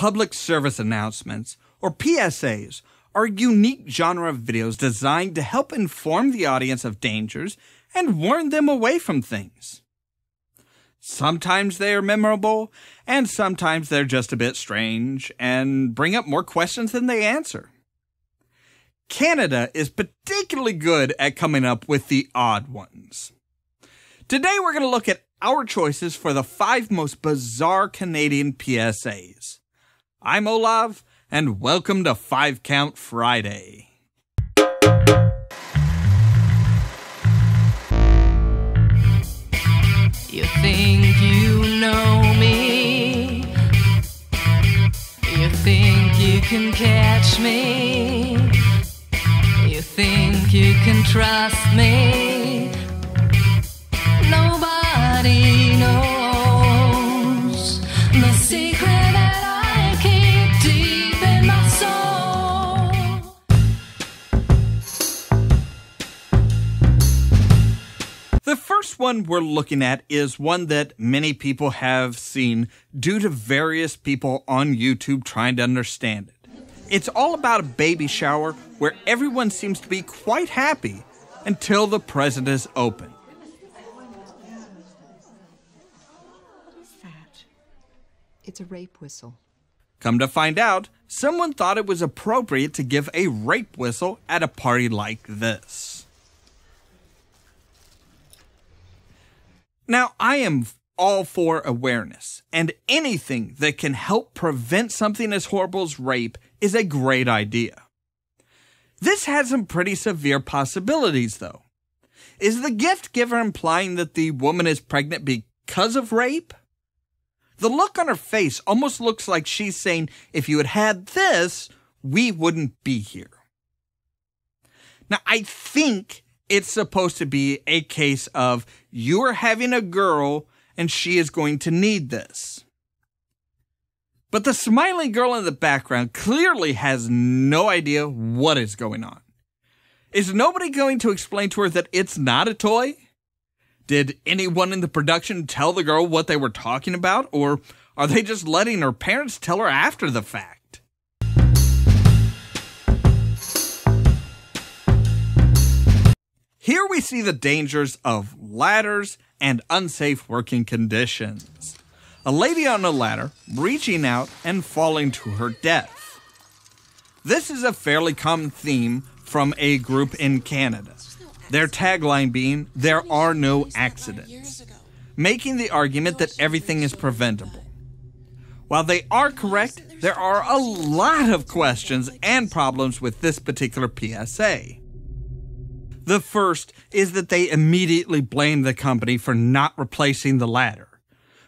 Public service announcements, or PSAs, are a unique genre of videos designed to help inform the audience of dangers and warn them away from things. Sometimes they are memorable, and sometimes they're just a bit strange and bring up more questions than they answer. Canada is particularly good at coming up with the odd ones. Today we're going to look at our choices for the 5 most bizarre Canadian PSAs. I'm Ollamh, and welcome to 5 Count Friday. You think you know me? You think you can catch me? You think you can trust me? Nobody knows the secret that I keep deep in my soul. The first one we're looking at is one that many people have seen due to various people on YouTube trying to understand it. It's all about a baby shower where everyone seems to be quite happy until the present is opened. What is that? It's a rape whistle. Come to find out, someone thought it was appropriate to give a rape whistle at a party like this. Now, I am all for awareness, and anything that can help prevent something as horrible as rape is a great idea. This has some pretty severe possibilities, though. Is the gift giver implying that the woman is pregnant because of rape? The look on her face almost looks like she's saying, if you had had this, we wouldn't be here. Now, I think it's supposed to be a case of you are having a girl and she is going to need this. But the smiling girl in the background clearly has no idea what is going on. Is nobody going to explain to her that it's not a toy? Did anyone in the production tell the girl what they were talking about, or are they just letting her parents tell her after the fact? Here we see the dangers of ladders and unsafe working conditions. A lady on a ladder reaching out and falling to her death. This is a fairly common theme from a group in Canada. Their tagline being, "There are no accidents," making the argument that everything is preventable. While they are correct, there are a lot of questions and problems with this particular PSA. The first is that they immediately blame the company for not replacing the ladder.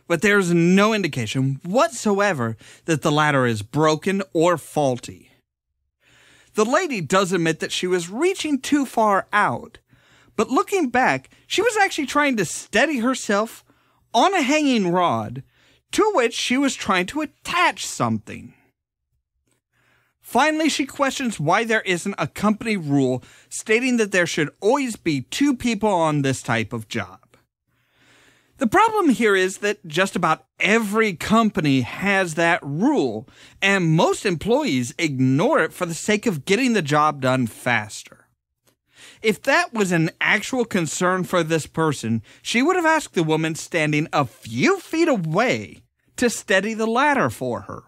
But there is no indication whatsoever that the ladder is broken or faulty. The lady does admit that she was reaching too far out, but looking back, she was actually trying to steady herself on a hanging rod to which she was trying to attach something. Finally, she questions why there isn't a company rule stating that there should always be 2 people on this type of job. The problem here is that just about every company has that rule, and most employees ignore it for the sake of getting the job done faster. If that was an actual concern for this person, she would have asked the woman standing a few feet away to steady the ladder for her.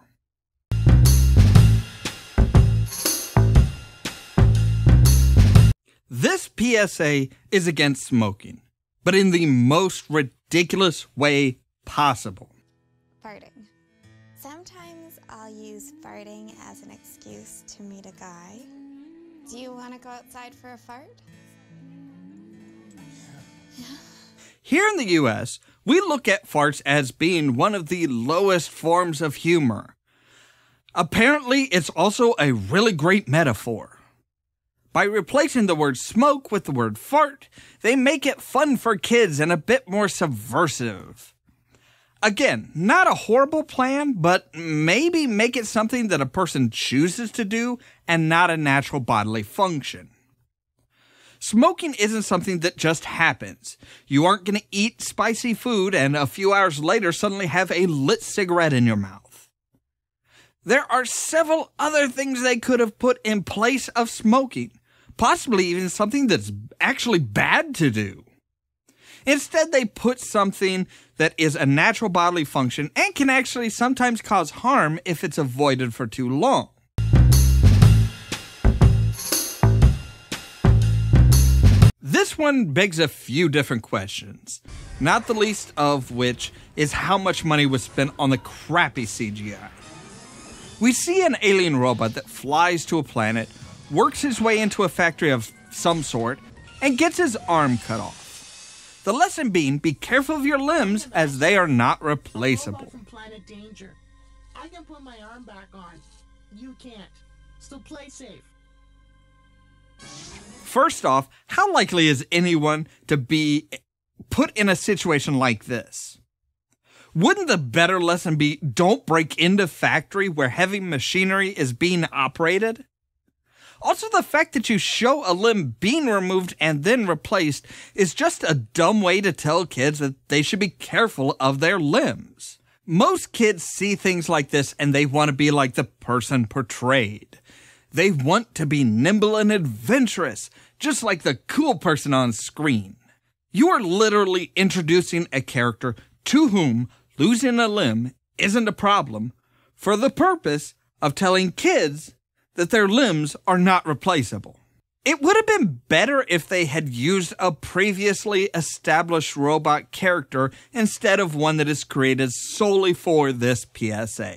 This PSA is against smoking, but in the most ridiculous way possible. Farting. Sometimes I'll use farting as an excuse to meet a guy. Do you want to go outside for a fart? Here in the US, we look at farts as being one of the lowest forms of humor. Apparently, it's also a really great metaphor. By replacing the word smoke with the word fart, they make it fun for kids and a bit more subversive. Again, not a horrible plan, but maybe make it something that a person chooses to do and not a natural bodily function. Smoking isn't something that just happens. You aren't going to eat spicy food and a few hours later suddenly have a lit cigarette in your mouth. There are several other things they could have put in place of smoking, possibly even something that's actually bad to do. Instead, they put something that is a natural bodily function and can actually sometimes cause harm if it's avoided for too long. This one begs a few different questions, not the least of which is how much money was spent on the crappy CGI. We see an alien robot that flies to a planet, works his way into a factory of some sort, and gets his arm cut off. The lesson being, be careful of your limbs as they are not replaceable. From Planet Danger. I can put my arm back on. You can't. So play safe. First off, how likely is anyone to be put in a situation like this? Wouldn't the better lesson be don't break into factory where heavy machinery is being operated? Also, the fact that you show a limb being removed and then replaced is just a dumb way to tell kids that they should be careful of their limbs. Most kids see things like this and they want to be like the person portrayed. They want to be nimble and adventurous, just like the cool person on screen. You are literally introducing a character to whom losing a limb isn't a problem for the purpose of telling kids that their limbs are not replaceable. It would have been better if they had used a previously established robot character instead of one that is created solely for this PSA.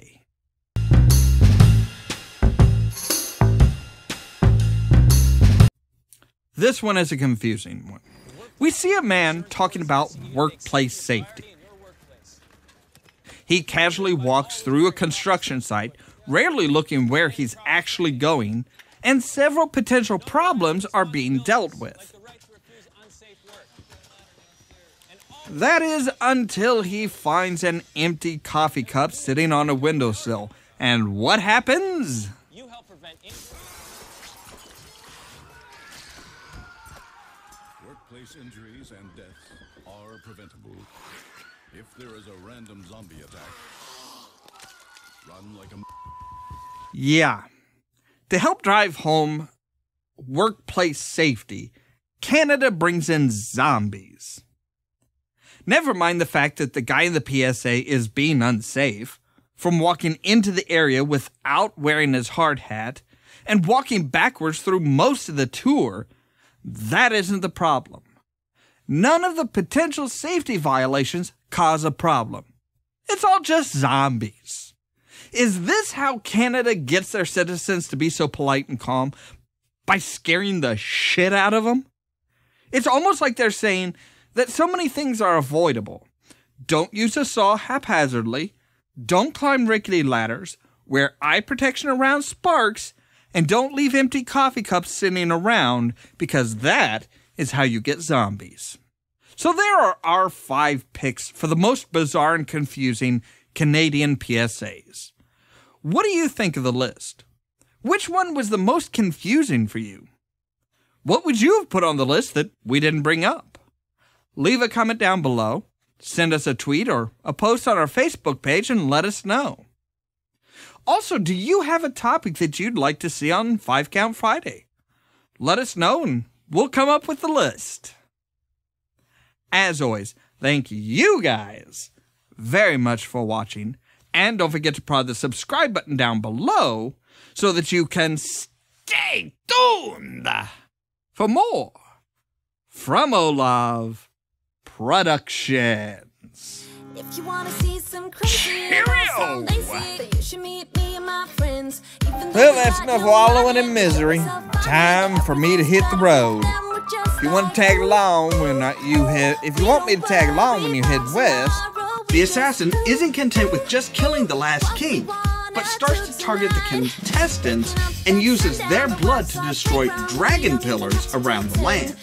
This one is a confusing one. We see a man talking about workplace safety. He casually walks through a construction site, rarely looking where he's actually going, and several potential problems are being dealt with. That is until he finds an empty coffee cup sitting on a windowsill. And what happens? Workplace injuries and deaths are preventable. If there is a random zombie attack, run like a... Yeah. To help drive home workplace safety, Canada brings in zombies. Never mind the fact that the guy in the PSA is being unsafe, from walking into the area without wearing his hard hat, and walking backwards through most of the tour. That isn't the problem. None of the potential safety violations cause a problem. It's all just zombies. Is this how Canada gets their citizens to be so polite and calm? By scaring the shit out of them? It's almost like they're saying that so many things are avoidable. Don't use a saw haphazardly, don't climb rickety ladders, wear eye protection around sparks, and don't leave empty coffee cups sitting around, because that is how you get zombies. So there are our 5 picks for the most bizarre and confusing Canadian PSAs. What do you think of the list? Which one was the most confusing for you? What would you have put on the list that we didn't bring up? Leave a comment down below, send us a tweet or a post on our Facebook page and let us know. Also, do you have a topic that you'd like to see on 5 Count Friday? Let us know and we'll come up with the list. As always, thank you guys very much for watching. And don't forget to prod the subscribe button down below so that you can stay tuned for more from Ollamh Productions. If you want to see some crazy so lazy, you should meet me and my friends. Well, that's enough wallowing in misery. Time for me to hit the road. If you want to tag along if you want me to tag along when you head west, the assassin isn't content with just killing the last king, but starts to target the contestants and uses their blood to destroy dragon pillars around the land.